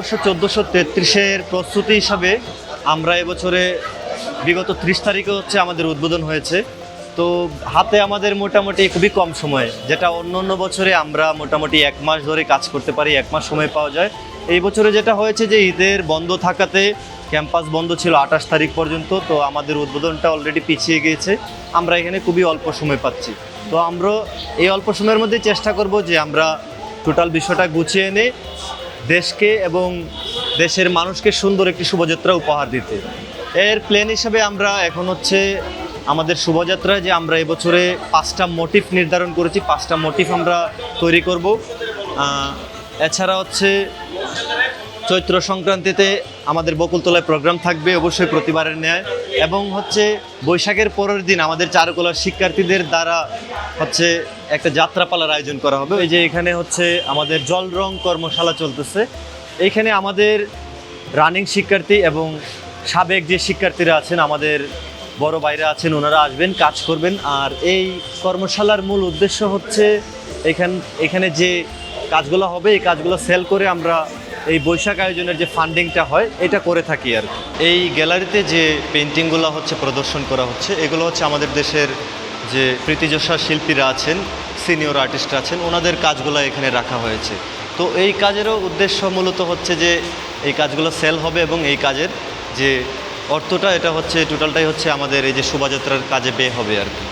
নববর্ষ 1433-এর প্রস্তুতি হিসাবে আমরা এবছরে বিগত 30 তারিখে হচ্ছে আমাদের উদ্বোধন হয়েছে। তো হাতে আমাদের মোটামুটি খুবই কম সময়, যেটা অন্য অন্য বছরে আমরা মোটামুটি 1 মাস ধরে কাজ করতে পারি, 1 মাস সময় পাওয়া যায়। এই বছরে যেটা হয়েছে যে ঈদের বন্ধ থাকাতে ক্যাম্পাস বন্ধ ছিল 28 তারিখ পর্যন্ত, তো আমাদের উদ্বোধনটা অলরেডি পিছিয়ে গিয়েছে। আমরা এখানে খুবই অল্প সময় পাচ্ছি। তো আমরা এই অল্প সময়ের মধ্যে চেষ্টা করব যে আমরা টোটাল বিষয়টা গুছিয়ে এনে দেশকে এবং দেশের মানুষকে সুন্দর একটি শোভাযাত্রা উপহার দিতে। এর প্ল্যান হিসাবে আমরা এখন হচ্ছে আমাদের শোভাযাত্রায় যে আমরা এবছরে 5টা মোটিভ নির্ধারণ করেছি, 5টা মোটিভ আমরা তৈরি করব। এছাড়া হচ্ছে চৈত্র সংক্রান্তিতে আমাদের বকুলতলায় প্রোগ্রাম থাকবে অবশ্যই প্রতিবারের ন্যায়, এবং হচ্ছে বৈশাখের পরের দিন আমাদের চারুকলার শিক্ষার্থীদের দ্বারা হচ্ছে একটা যাত্রাপালার আয়োজন করা হবে। এই যে এখানে হচ্ছে আমাদের জল রং কর্মশালা চলতেছে, এইখানে আমাদের রানিং শিক্ষার্থী এবং সাবেক যে শিক্ষার্থীরা আছেন, আমাদের বড় ভাইরা আছেন, ওনারা আসবেন, কাজ করবেন। আর এই কর্মশালার মূল উদ্দেশ্য হচ্ছে এখানে যে কাজগুলো হবে এই কাজগুলো সেল করে আমরা এই বৈশাখ আয়োজনের যে ফান্ডিংটা হয় এটা করে থাকি আর কি। এই গ্যালারিতে যে পেন্টিংগুলো হচ্ছে প্রদর্শন করা হচ্ছে, এগুলো হচ্ছে আমাদের দেশের যে প্রীতিযশা শিল্পীরা আছেন, সিনিয়র আর্টিস্টরা আছেন, ওনাদের কাজগুলো এখানে রাখা হয়েছে। তো এই কাজেরও উদ্দেশ্য মূলত হচ্ছে যে এই কাজগুলো সেল হবে এবং এই কাজের যে অর্থটা এটা হচ্ছে টোটালটাই হচ্ছে আমাদের এই যে শোভাযাত্রার কাজে ব্যয় হবে আর কি।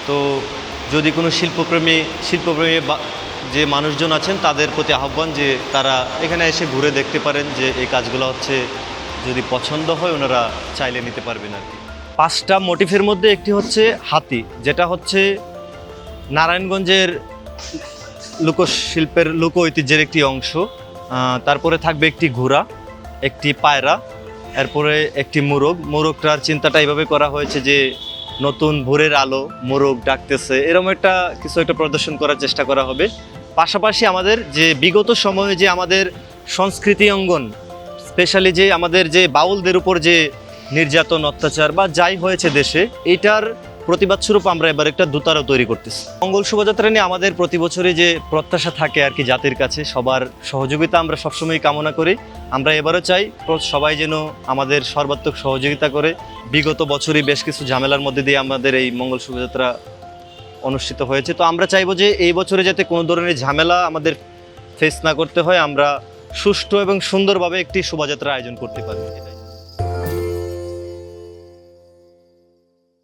তো যদি কোনো শিল্পপ্রেমী যে মানুষজন আছেন তাদের প্রতি আহ্বান যে তারা এখানে এসে ঘুরে দেখতে পারেন, যে এই কাজগুলো হচ্ছে যদি পছন্দ হয় ওনারা চাইলে নিতে পারবেন আর কি। 5টা মোটিফের মধ্যে একটি হচ্ছে হাতি, যেটা হচ্ছে নারায়ণগঞ্জের লোকশিল্পের লোক ঐতিহ্যের একটি অংশ। তারপরে থাকবে একটি ঘোড়া, একটি পায়রা, এরপরে একটি মোরগটার চিন্তাটা এইভাবে করা হয়েছে যে নতুন ভোরের আলো, মোরগ ডাকতেছে, এরকম কিছু একটা প্রদর্শন করার চেষ্টা করা হবে। পাশাপাশি আমাদের যে বিগত সময়ে যে আমাদের সংস্কৃতি অঙ্গন, স্পেশালি যে আমাদের যে বাউলদের উপর যে নির্যাতন অত্যাচার বা যাই হয়েছে দেশে, এইটার প্রতিবাদ স্বরূপ আমরা এবার একটা দোতারাও তৈরি করতেছি। মঙ্গল শোভাযাত্রা নিয়ে আমাদের প্রতি বছরই যে প্রত্যাশা থাকে আর কি জাতির কাছে, সবার সহযোগিতা আমরা সবসময় কামনা করি। আমরা এবারও চাই সবাই যেন আমাদের সর্বাত্মক সহযোগিতা করে। বিগত বছরই বেশ কিছু ঝামেলার মধ্যে দিয়ে আমাদের এই মঙ্গল শোভাযাত্রা অনুষ্ঠিত হয়েছে। তো আমরা চাইবো যে এই বছরে যাতে কোনো ধরনের ঝামেলা আমাদের ফেস না করতে হয়, আমরা সুষ্ঠু এবং সুন্দরভাবে একটি শোভাযাত্রা আয়োজন করতে পারি।